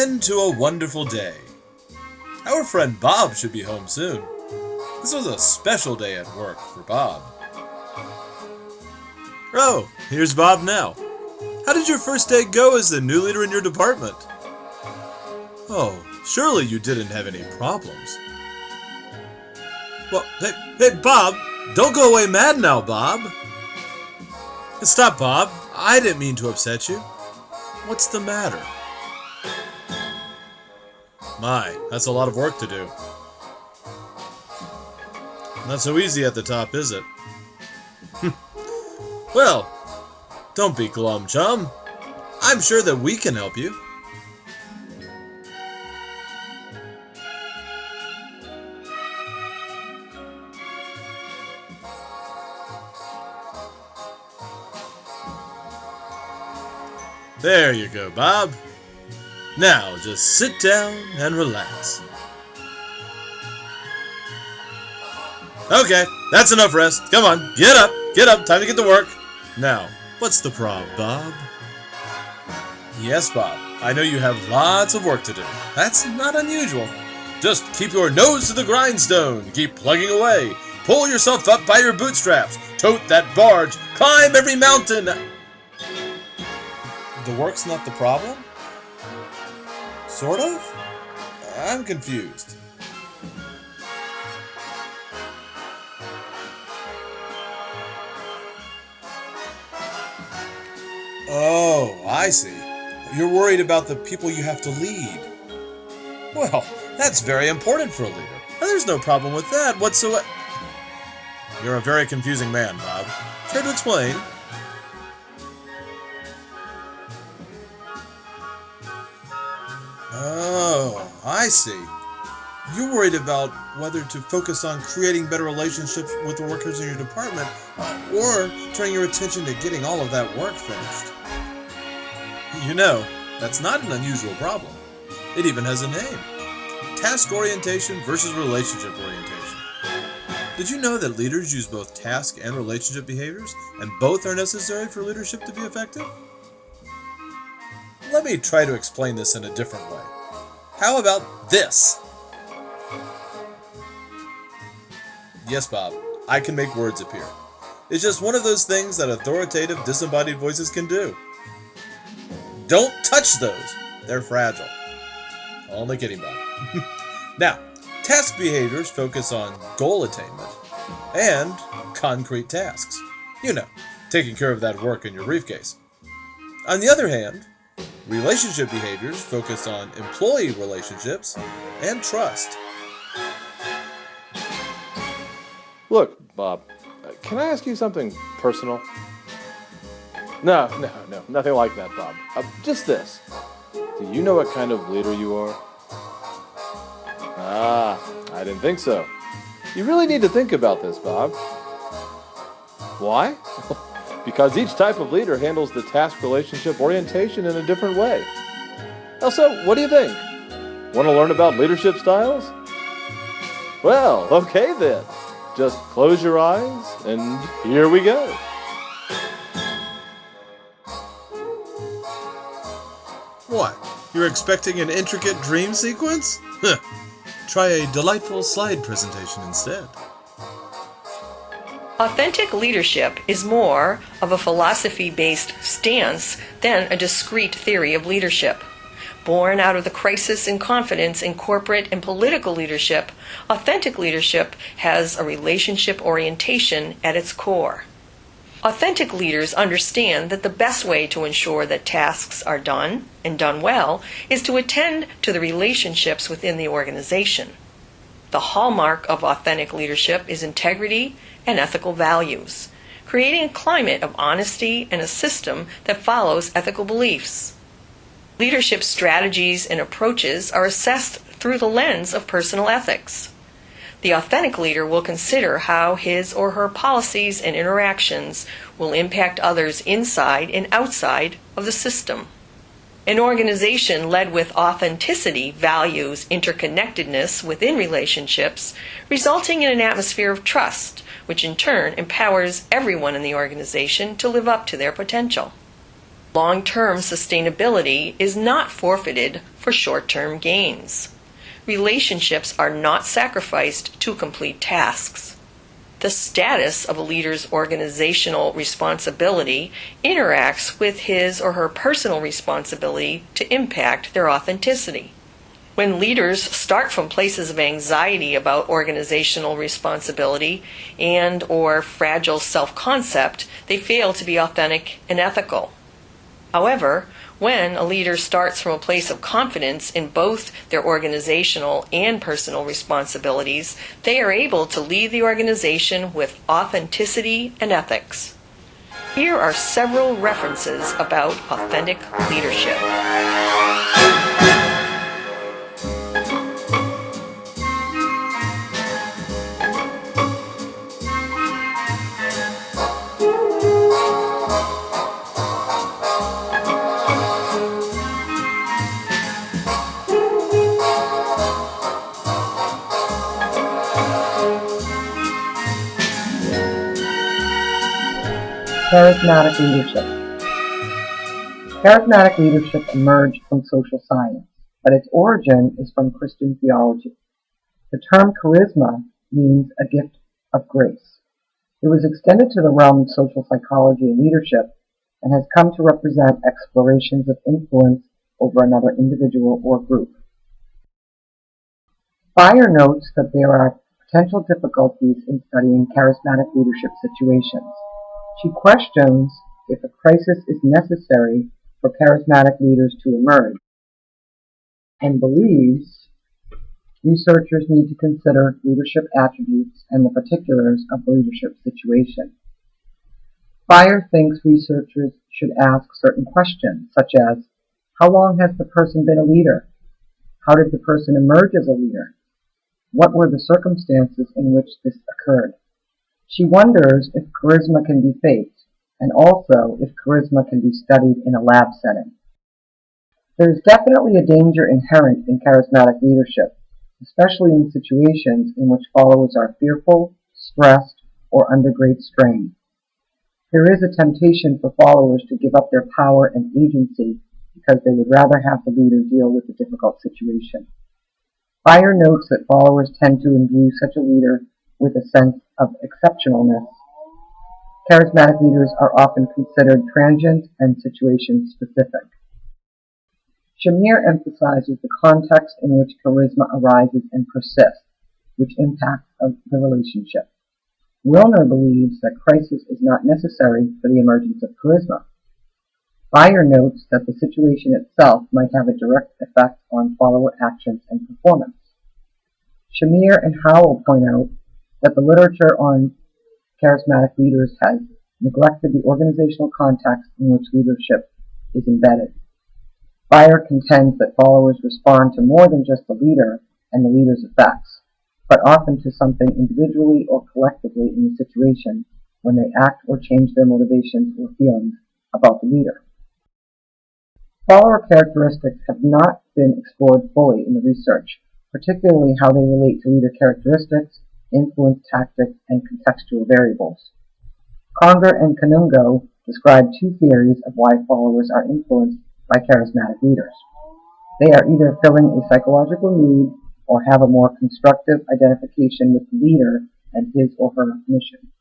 into a wonderful day. Our friend Bob should be home soon. This was a special day at work for Bob. Oh, here's Bob now. How did your first day go as the new leader in your department? Oh, surely you didn't have any problems. Well, hey, Bob, don't go away mad now, Bob. Stop, Bob. I didn't mean to upset you. What's the matter? My, that's a lot of work to do. Not so easy at the top, is it? Well, don't be glum, chum. I'm sure that we can help you. There you go, Bob. Now just sit down and relax. Okay, that's enough rest. Come on, get up, time to get to work. Now, what's the problem, Bob? Yes, Bob, I know you have lots of work to do. That's not unusual. Just keep your nose to the grindstone, keep plugging away, pull yourself up by your bootstraps, tote that barge, climb every mountain. The work's not the problem? Sort of? I'm confused. Oh, I see. You're worried about the people you have to lead. Well, that's very important for a leader. There's no problem with that whatsoever. You're a very confusing man, Bob. Care to explain? Oh, I see. You're worried about whether to focus on creating better relationships with the workers in your department or turning your attention to getting all of that work finished. You know, that's not an unusual problem. It even has a name. Task orientation versus relationship orientation. Did you know that leaders use both task and relationship behaviors, and both are necessary for leadership to be effective? Let me try to explain this in a different way. How about this? Yes, Bob, I can make words appear. It's just one of those things that authoritative, disembodied voices can do. Don't touch those. They're fragile. Only kidding, Bob. Now, task behaviors focus on goal attainment and concrete tasks. You know, taking care of that work in your briefcase. On the other hand, relationship behaviors focus on employee relationships and trust. Look, Bob, can I ask you something personal? No, nothing like that, Bob. Just this. Do you know what kind of leader you are? I didn't think so. You really need to think about this, Bob. Why? Because each type of leader handles the task relationship orientation in a different way. Also, what do you think? Want to learn about leadership styles? Well, okay then. Just close your eyes, and here we go. What? You're expecting an intricate dream sequence? Try a delightful slide presentation instead. Authentic leadership is more of a philosophy-based stance than a discrete theory of leadership. Born out of the crisis in confidence in corporate and political leadership, authentic leadership has a relationship orientation at its core. Authentic leaders understand that the best way to ensure that tasks are done, and done well, is to attend to the relationships within the organization. The hallmark of authentic leadership is integrity and ethical values, creating a climate of honesty and a system that follows ethical beliefs. Leadership strategies and approaches are assessed through the lens of personal ethics. The authentic leader will consider how his or her policies and interactions will impact others inside and outside of the system. An organization led with authenticity values interconnectedness within relationships, resulting in an atmosphere of trust, which in turn empowers everyone in the organization to live up to their potential. Long-term sustainability is not forfeited for short-term gains. Relationships are not sacrificed to complete tasks. The status of a leader's organizational responsibility interacts with his or her personal responsibility to impact their authenticity. When leaders start from places of anxiety about organizational responsibility and or fragile self-concept, they fail to be authentic and ethical. However, when a leader starts from a place of confidence in both their organizational and personal responsibilities, they are able to lead the organization with authenticity and ethics. Here are several references about authentic leadership. Charismatic leadership. Charismatic leadership emerged from social science, but its origin is from Christian theology. The term charisma means a gift of grace. It was extended to the realm of social psychology and leadership and has come to represent explorations of influence over another individual or group. Beyer notes that there are potential difficulties in studying charismatic leadership situations. She questions if a crisis is necessary for charismatic leaders to emerge and believes researchers need to consider leadership attributes and the particulars of the leadership situation. Beyer thinks researchers should ask certain questions, such as, how long has the person been a leader? How did the person emerge as a leader? What were the circumstances in which this occurred? She wonders if charisma can be faked, and also if charisma can be studied in a lab setting. There is definitely a danger inherent in charismatic leadership, especially in situations in which followers are fearful, stressed, or under great strain. There is a temptation for followers to give up their power and agency because they would rather have the leader deal with the difficult situation. Beyer notes that followers tend to imbue such a leader with a sense of exceptionalness. Charismatic leaders are often considered transient and situation-specific. Shamir emphasizes the context in which charisma arises and persists, which impacts the relationship. Wilner believes that crisis is not necessary for the emergence of charisma. Beyer notes that the situation itself might have a direct effect on follower actions and performance. Shamir and Howell point out that the literature on charismatic leaders has neglected the organizational context in which leadership is embedded. Beyer contends that followers respond to more than just the leader and the leader's effects, but often to something individually or collectively in the situation when they act or change their motivations or feelings about the leader. Follower characteristics have not been explored fully in the research, particularly how they relate to leader characteristics, influence tactics, and contextual variables. Conger and Kanungo describe two theories of why followers are influenced by charismatic leaders. They are either filling a psychological need or have a more constructive identification with the leader and his or her mission.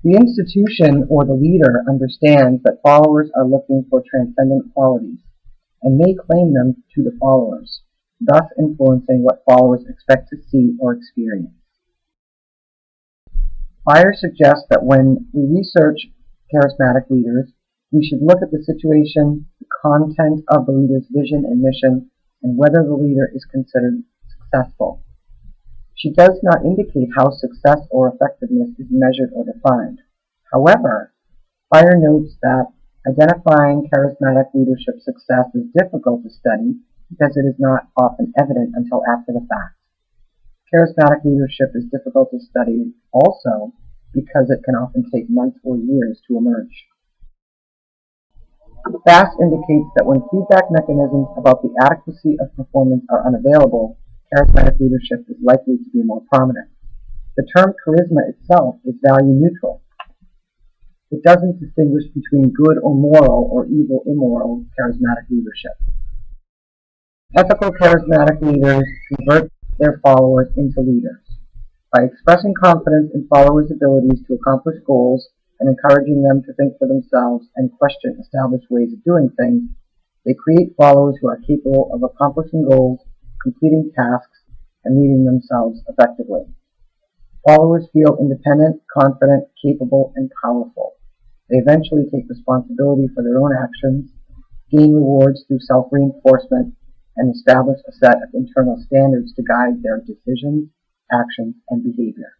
The institution or the leader understands that followers are looking for transcendent qualities and may claim them to the followers, thus influencing what followers expect to see or experience. Beyer suggests that when we research charismatic leaders, we should look at the situation, the content of the leader's vision and mission, and whether the leader is considered successful. She does not indicate how success or effectiveness is measured or defined. However, Beyer notes that identifying charismatic leadership success is difficult to study because it is not often evident until after the fact. Charismatic leadership is difficult to study also because it can often take months or years to emerge. Bass indicates that when feedback mechanisms about the adequacy of performance are unavailable, charismatic leadership is likely to be more prominent. The term charisma itself is value neutral. It doesn't distinguish between good or moral or evil immoral charismatic leadership. Ethical charismatic leaders convert their followers into leaders. By expressing confidence in followers' abilities to accomplish goals and encouraging them to think for themselves and question established ways of doing things, they create followers who are capable of accomplishing goals, completing tasks, and leading themselves effectively. Followers feel independent, confident, capable, and powerful. They eventually take responsibility for their own actions, gain rewards through self-reinforcement, and establish a set of internal standards to guide their decisions, actions, and behavior.